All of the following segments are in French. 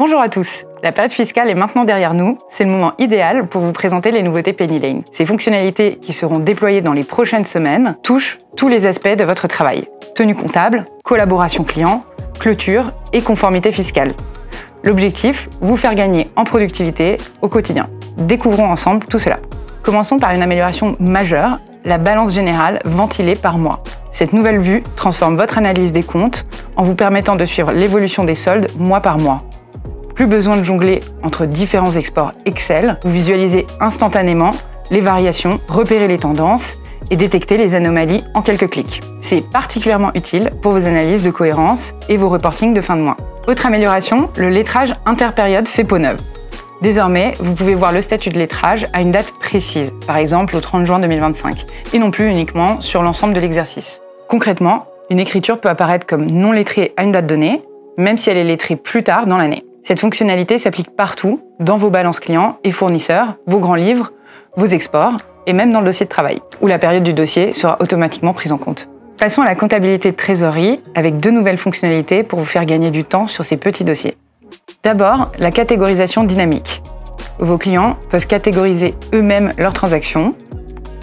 Bonjour à tous, la période fiscale est maintenant derrière nous, c'est le moment idéal pour vous présenter les nouveautés Penny Lane. Ces fonctionnalités qui seront déployées dans les prochaines semaines touchent tous les aspects de votre travail. Tenue comptable, collaboration client, clôture et conformité fiscale. L'objectif, vous faire gagner en productivité au quotidien. Découvrons ensemble tout cela. Commençons par une amélioration majeure, la balance générale ventilée par mois. Cette nouvelle vue transforme votre analyse des comptes en vous permettant de suivre l'évolution des soldes mois par mois. Plus besoin de jongler entre différents exports Excel, vous visualisez instantanément les variations, repérer les tendances et détecter les anomalies en quelques clics. C'est particulièrement utile pour vos analyses de cohérence et vos reportings de fin de mois. Autre amélioration, le lettrage interpériode fait peau neuve. Désormais, vous pouvez voir le statut de lettrage à une date précise, par exemple au 30 juin 2025, et non plus uniquement sur l'ensemble de l'exercice. Concrètement, une écriture peut apparaître comme non lettrée à une date donnée, même si elle est lettrée plus tard dans l'année. Cette fonctionnalité s'applique partout, dans vos balances clients et fournisseurs, vos grands livres, vos exports, et même dans le dossier de travail, où la période du dossier sera automatiquement prise en compte. Passons à la comptabilité de trésorerie, avec deux nouvelles fonctionnalités pour vous faire gagner du temps sur ces petits dossiers. D'abord, la catégorisation dynamique. Vos clients peuvent catégoriser eux-mêmes leurs transactions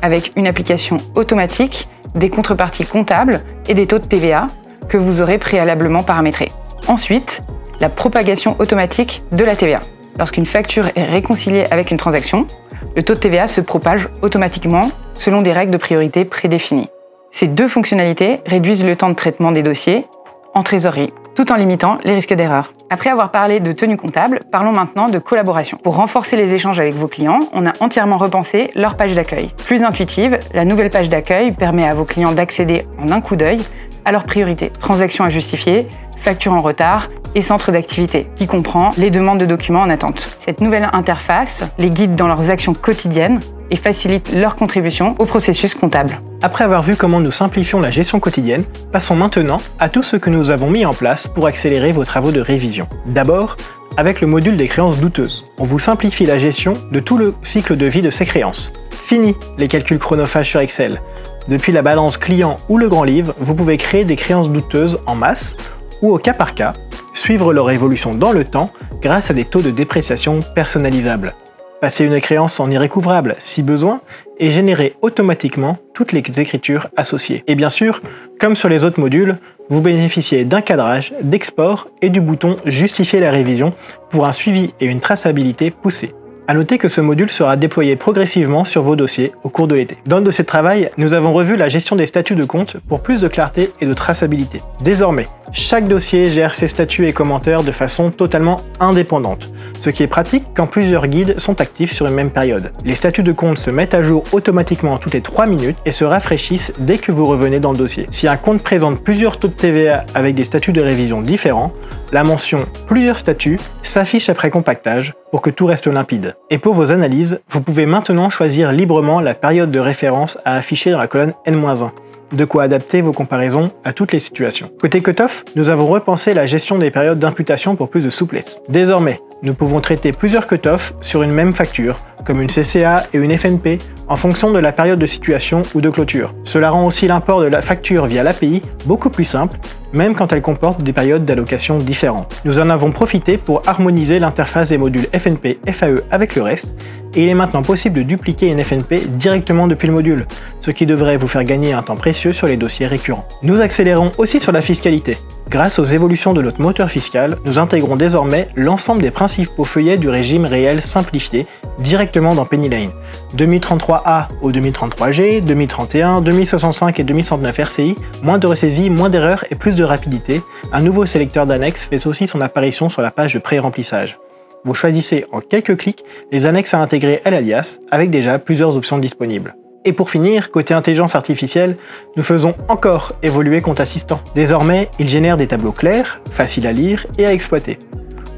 avec une application automatique des contreparties comptables et des taux de TVA que vous aurez préalablement paramétrés. Ensuite, la propagation automatique de la TVA. Lorsqu'une facture est réconciliée avec une transaction, le taux de TVA se propage automatiquement selon des règles de priorité prédéfinies. Ces deux fonctionnalités réduisent le temps de traitement des dossiers en trésorerie, tout en limitant les risques d'erreur. Après avoir parlé de tenue comptable, parlons maintenant de collaboration. Pour renforcer les échanges avec vos clients, on a entièrement repensé leur page d'accueil. Plus intuitive, la nouvelle page d'accueil permet à vos clients d'accéder en un coup d'œil à leurs priorités. Transactions à justifier, factures en retard et centre d'activité, qui comprend les demandes de documents en attente. Cette nouvelle interface les guide dans leurs actions quotidiennes et facilite leur contribution au processus comptable. Après avoir vu comment nous simplifions la gestion quotidienne, passons maintenant à tout ce que nous avons mis en place pour accélérer vos travaux de révision. D'abord, avec le module des créances douteuses. On vous simplifie la gestion de tout le cycle de vie de ces créances. Fini les calculs chronophages sur Excel. Depuis la balance client ou le grand livre, vous pouvez créer des créances douteuses en masse ou au cas par cas, suivre leur évolution dans le temps grâce à des taux de dépréciation personnalisables. Passer une créance en irrécouvrable si besoin et générer automatiquement toutes les écritures associées. Et bien sûr, comme sur les autres modules, vous bénéficiez d'un cadrage, d'export et du bouton Justifier la révision pour un suivi et une traçabilité poussée. A noter que ce module sera déployé progressivement sur vos dossiers au cours de l'été. Dans le dossier de travail, nous avons revu la gestion des statuts de compte pour plus de clarté et de traçabilité. Désormais, chaque dossier gère ses statuts et commentaires de façon totalement indépendante, ce qui est pratique quand plusieurs guides sont actifs sur une même période. Les statuts de compte se mettent à jour automatiquement toutes les 3 minutes et se rafraîchissent dès que vous revenez dans le dossier. Si un compte présente plusieurs taux de TVA avec des statuts de révision différents, la mention « Plusieurs statuts » s'affiche après compactage pour que tout reste limpide. Et pour vos analyses, vous pouvez maintenant choisir librement la période de référence à afficher dans la colonne N-1. De quoi adapter vos comparaisons à toutes les situations. Côté cut-off, nous avons repensé la gestion des périodes d'imputation pour plus de souplesse. Désormais, nous pouvons traiter plusieurs cut-offs sur une même facture, comme une CCA et une FNP, en fonction de la période de situation ou de clôture. Cela rend aussi l'import de la facture via l'API beaucoup plus simple, même quand elle comporte des périodes d'allocation différentes. Nous en avons profité pour harmoniser l'interface des modules FNP FAE avec le reste, et il est maintenant possible de dupliquer une FNP directement depuis le module, ce qui devrait vous faire gagner un temps précieux sur les dossiers récurrents. Nous accélérons aussi sur la fiscalité. Grâce aux évolutions de notre moteur fiscal, nous intégrons désormais l'ensemble des principaux feuillets du régime réel simplifié directement dans Penny Lane. 2033A au 2033G, 2031, 2065 et 2069 RCI, moins de ressaisie, moins d'erreurs et plus de rapidité. Un nouveau sélecteur d'annexes fait aussi son apparition sur la page de pré-remplissage. Vous choisissez en quelques clics les annexes à intégrer à l'alias avec déjà plusieurs options disponibles. Et pour finir, côté intelligence artificielle, nous faisons encore évoluer Compte Assistant. Désormais, il génère des tableaux clairs, faciles à lire et à exploiter.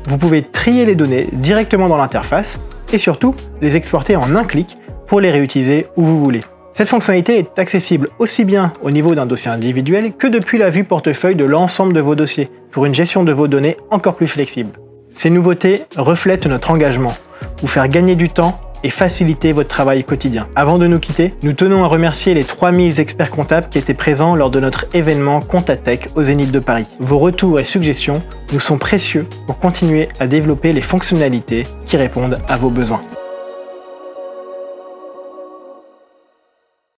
Vous pouvez trier les données directement dans l'interface et surtout les exporter en un clic pour les réutiliser où vous voulez. Cette fonctionnalité est accessible aussi bien au niveau d'un dossier individuel que depuis la vue portefeuille de l'ensemble de vos dossiers, pour une gestion de vos données encore plus flexible. Ces nouveautés reflètent notre engagement, vous faire gagner du temps et faciliter votre travail quotidien. Avant de nous quitter, nous tenons à remercier les 3000 experts comptables qui étaient présents lors de notre événement Comptatech au Zénith de Paris. Vos retours et suggestions nous sont précieux pour continuer à développer les fonctionnalités qui répondent à vos besoins.